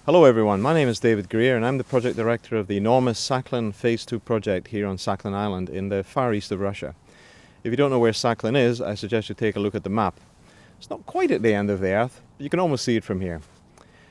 Hello everyone, my name is David Greer and I'm the project director of the enormous Sakhalin Phase 2 project here on Sakhalin Island in the far east of Russia. If you don't know where Sakhalin is, I suggest you take a look at the map. It's not quite at the end of the earth, but you can almost see it from here.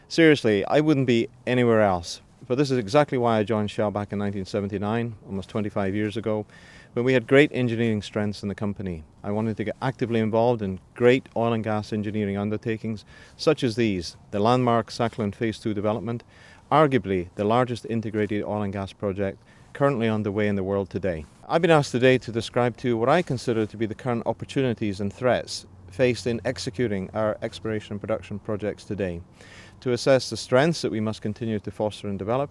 Seriously, I wouldn't be anywhere else, but this is exactly why I joined Shell back in 1979, almost 25 years ago, when we had great engineering strengths in the company. I wanted to get actively involved in great oil and gas engineering undertakings, such as these, the landmark Sakhalin Phase 2 development, arguably the largest integrated oil and gas project currently underway in the world today. I've been asked today to describe to you what I consider to be the current opportunities and threats faced in executing our exploration and production projects today, to assess the strengths that we must continue to foster and develop,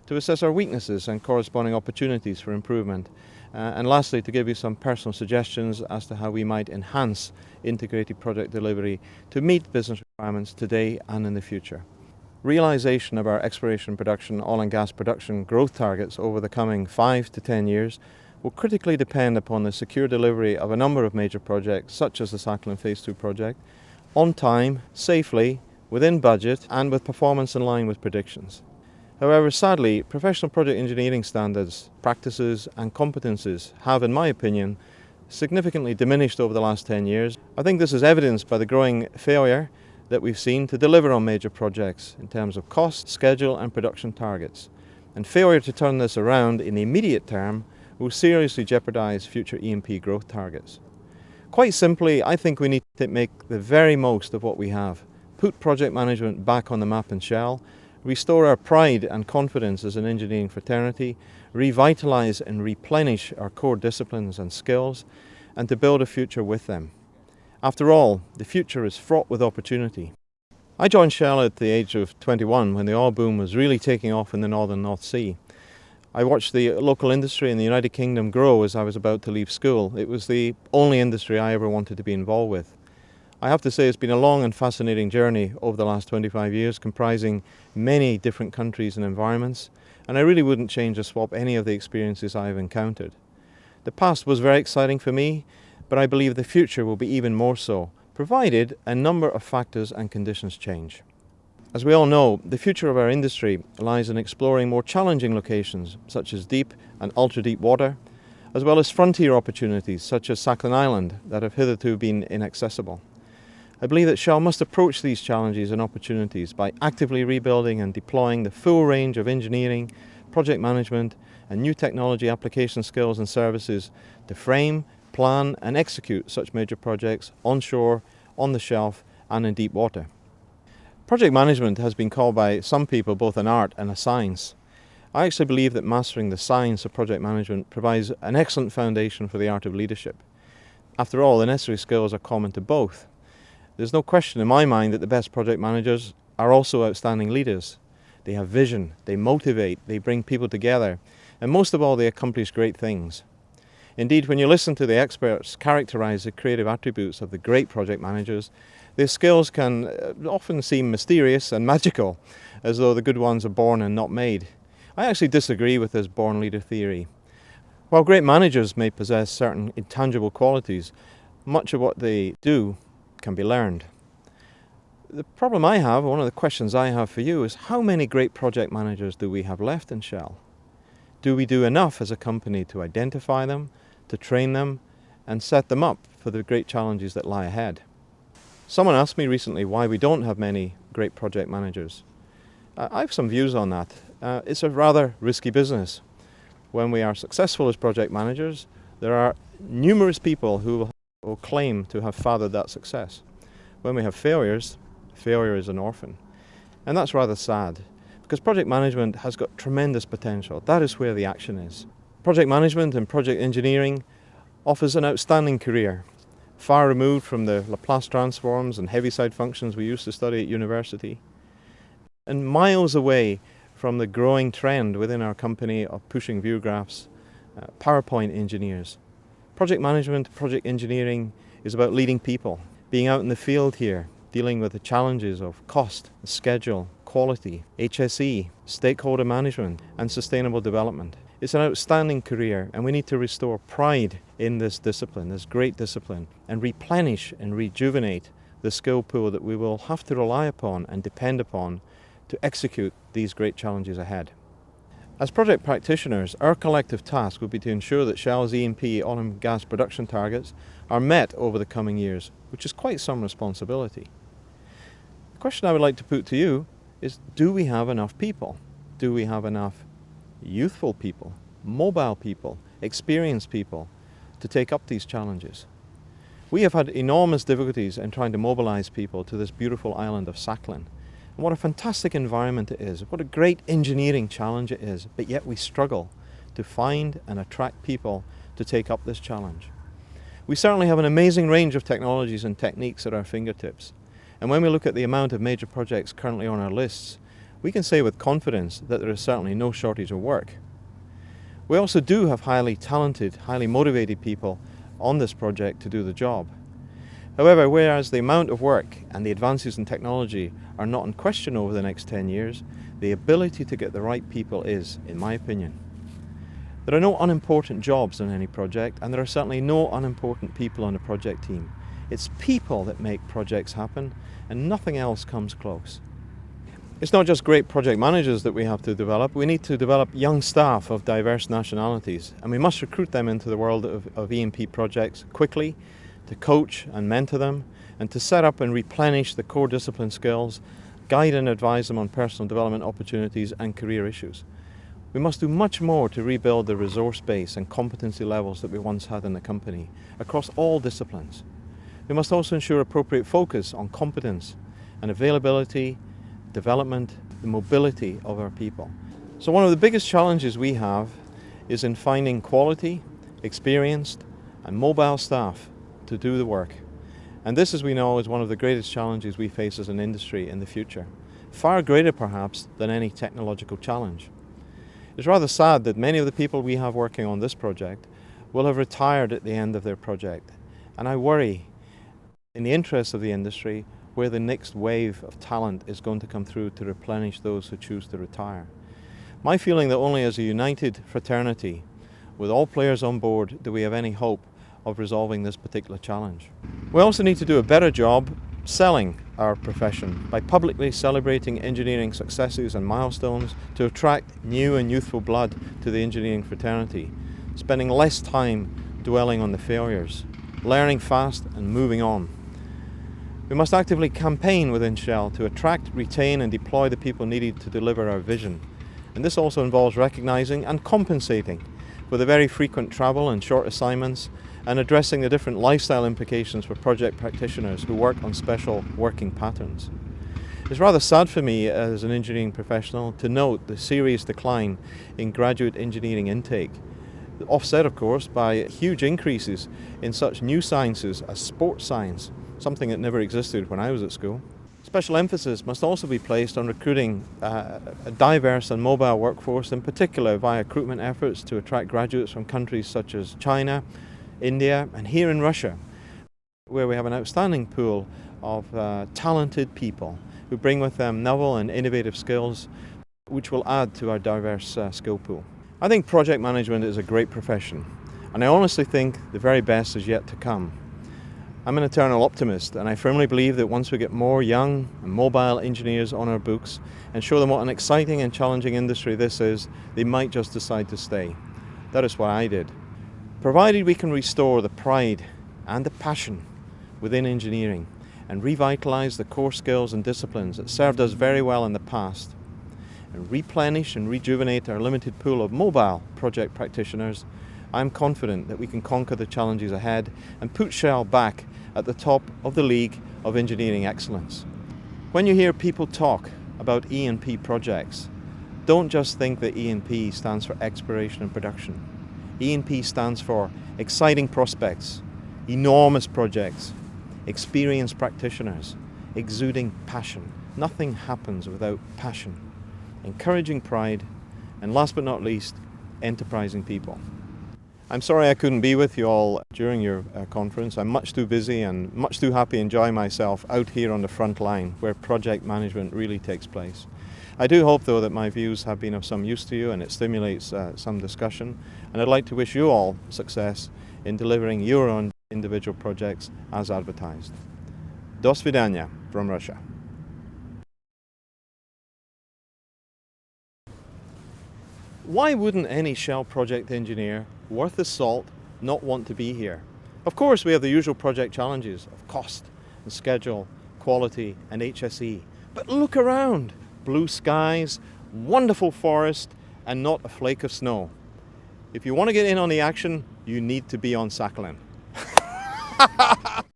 to assess our weaknesses and corresponding opportunities for improvement, and lastly, to give you some personal suggestions as to how we might enhance integrated project delivery to meet business requirements today and in the future. Realisation of our exploration and production, oil and gas production growth targets over the coming 5 to 10 years will critically depend upon the secure delivery of a number of major projects, such as the Sakhalin Phase 2 project, on time, safely, within budget, and with performance in line with predictions. However, sadly, professional project engineering standards, practices and competences have, in my opinion, significantly diminished over the last 10 years. I think this is evidenced by the growing failure that we've seen to deliver on major projects in terms of cost, schedule and production targets. And failure to turn this around in the immediate term will seriously jeopardise future E&P growth targets. Quite simply, I think we need to make the very most of what we have, put project management back on the map in Shell, restore our pride and confidence as an engineering fraternity, revitalise and replenish our core disciplines and skills, and to build a future with them. After all, the future is fraught with opportunity. I joined Shell at the age of 21 when the oil boom was really taking off in the northern North Sea. I watched the local industry in the United Kingdom grow as I was about to leave school. It was the only industry I ever wanted to be involved with. I have to say it's been a long and fascinating journey over the last 25 years, comprising many different countries and environments, and I really wouldn't change or swap any of the experiences I have encountered. The past was very exciting for me, but I believe the future will be even more so, provided a number of factors and conditions change. As we all know, the future of our industry lies in exploring more challenging locations, such as deep and ultra-deep water, as well as frontier opportunities, such as Sakhalin Island, that have hitherto been inaccessible. I believe that Shell must approach these challenges and opportunities by actively rebuilding and deploying the full range of engineering, project management and new technology application skills and services to frame, plan and execute such major projects onshore, on the shelf and in deep water. Project management has been called by some people both an art and a science. I actually believe that mastering the science of project management provides an excellent foundation for the art of leadership. After all, the necessary skills are common to both. There's no question in my mind that the best project managers are also outstanding leaders. They have vision, they motivate, they bring people together, and most of all they accomplish great things. Indeed, when you listen to the experts characterize the creative attributes of the great project managers, their skills can often seem mysterious and magical, as though the good ones are born and not made. I actually disagree with this born leader theory. While great managers may possess certain intangible qualities, much of what they do can be learned. The problem I have, one of the questions I have for you, is how many great project managers do we have left in Shell? Do we do enough as a company to identify them, to train them, and set them up for the great challenges that lie ahead? Someone asked me recently why we don't have many great project managers. I have some views on that. It's a rather risky business. When we are successful as project managers, there are numerous people who will claim to have fathered that success. When we have failures, failure is an orphan. And that's rather sad, because project management has got tremendous potential. That is where the action is. Project management and project engineering offers an outstanding career, far removed from the Laplace transforms and heaviside functions we used to study at university, and miles away from the growing trend within our company of pushing view graphs, PowerPoint engineers. Project management, project engineering is about leading people, being out in the field here, dealing with the challenges of cost, schedule, quality, HSE, stakeholder management and sustainable development. It's an outstanding career and we need to restore pride in this discipline, this great discipline, and replenish and rejuvenate the skill pool that we will have to rely upon and depend upon to execute these great challenges ahead. As project practitioners, our collective task will be to ensure that Shell's E&P oil and gas production targets are met over the coming years, which is quite some responsibility. The question I would like to put to you is, do we have enough people? Do we have enough youthful people, mobile people, experienced people to take up these challenges? We have had enormous difficulties in trying to mobilize people to this beautiful island of Sakhalin. And what a fantastic environment it is, what a great engineering challenge it is, but yet we struggle to find and attract people to take up this challenge. We certainly have an amazing range of technologies and techniques at our fingertips. And when we look at the amount of major projects currently on our lists, we can say with confidence that there is certainly no shortage of work. We also do have highly talented, highly motivated people on this project to do the job. However, whereas the amount of work and the advances in technology are not in question over the next 10 years, the ability to get the right people is, in my opinion. There are no unimportant jobs on any project, and there are certainly no unimportant people on a project team. It's people that make projects happen, and nothing else comes close. It's not just great project managers that we have to develop. We need to develop young staff of diverse nationalities, and we must recruit them into the world of E&P projects quickly, to coach and mentor them, and to set up and replenish the core discipline skills, guide and advise them on personal development opportunities and career issues. We must do much more to rebuild the resource base and competency levels that we once had in the company across all disciplines. We must also ensure appropriate focus on competence and availability, development, the mobility of our people. So one of the biggest challenges we have is in finding quality, experienced and mobile staff to do the work. And this, as we know, is one of the greatest challenges we face as an industry in the future. Far greater perhaps than any technological challenge. It's rather sad that many of the people we have working on this project will have retired at the end of their project. And I worry, in the interest of the industry, where the next wave of talent is going to come through to replenish those who choose to retire. My feeling that only as a united fraternity, with all players on board, do we have any hope of resolving this particular challenge. We also need to do a better job selling our profession by publicly celebrating engineering successes and milestones to attract new and youthful blood to the engineering fraternity, spending less time dwelling on the failures, learning fast and moving on. We must actively campaign within Shell to attract, retain and deploy the people needed to deliver our vision. And this also involves recognising and compensating for the very frequent travel and short assignments, and addressing the different lifestyle implications for project practitioners who work on special working patterns. It's rather sad for me as an engineering professional to note the serious decline in graduate engineering intake, offset of course by huge increases in such new sciences as sports science, something that never existed when I was at school. Special emphasis must also be placed on recruiting a diverse and mobile workforce, in particular via recruitment efforts to attract graduates from countries such as China, India and here in Russia, where we have an outstanding pool of talented people who bring with them novel and innovative skills which will add to our diverse skill pool. I think project management is a great profession, and I honestly think the very best is yet to come. I'm an eternal optimist, and I firmly believe that once we get more young and mobile engineers on our books and show them what an exciting and challenging industry this is, they might just decide to stay. That is what I did. Provided we can restore the pride and the passion within engineering and revitalise the core skills and disciplines that served us very well in the past, and replenish and rejuvenate our limited pool of mobile project practitioners, I'm confident that we can conquer the challenges ahead and put Shell back at the top of the league of engineering excellence. When you hear people talk about E&P projects, don't just think that E&P stands for exploration and production. E&P stands for exciting prospects, enormous projects, experienced practitioners, exuding passion. Nothing happens without passion, encouraging pride, and last but not least, enterprising people. I'm sorry I couldn't be with you all during your conference. I'm much too busy and much too happy enjoying myself out here on the front line where project management really takes place. I do hope though that my views have been of some use to you and it stimulates some discussion, and I'd like to wish you all success in delivering your own individual projects as advertised. Do svidaniya from Russia. Why wouldn't any Shell project engineer worth the salt not want to be here? Of course, we have the usual project challenges of cost and schedule, quality and HSE. But look around, blue skies, wonderful forest and not a flake of snow. If you want to get in on the action, you need to be on Sakhalin.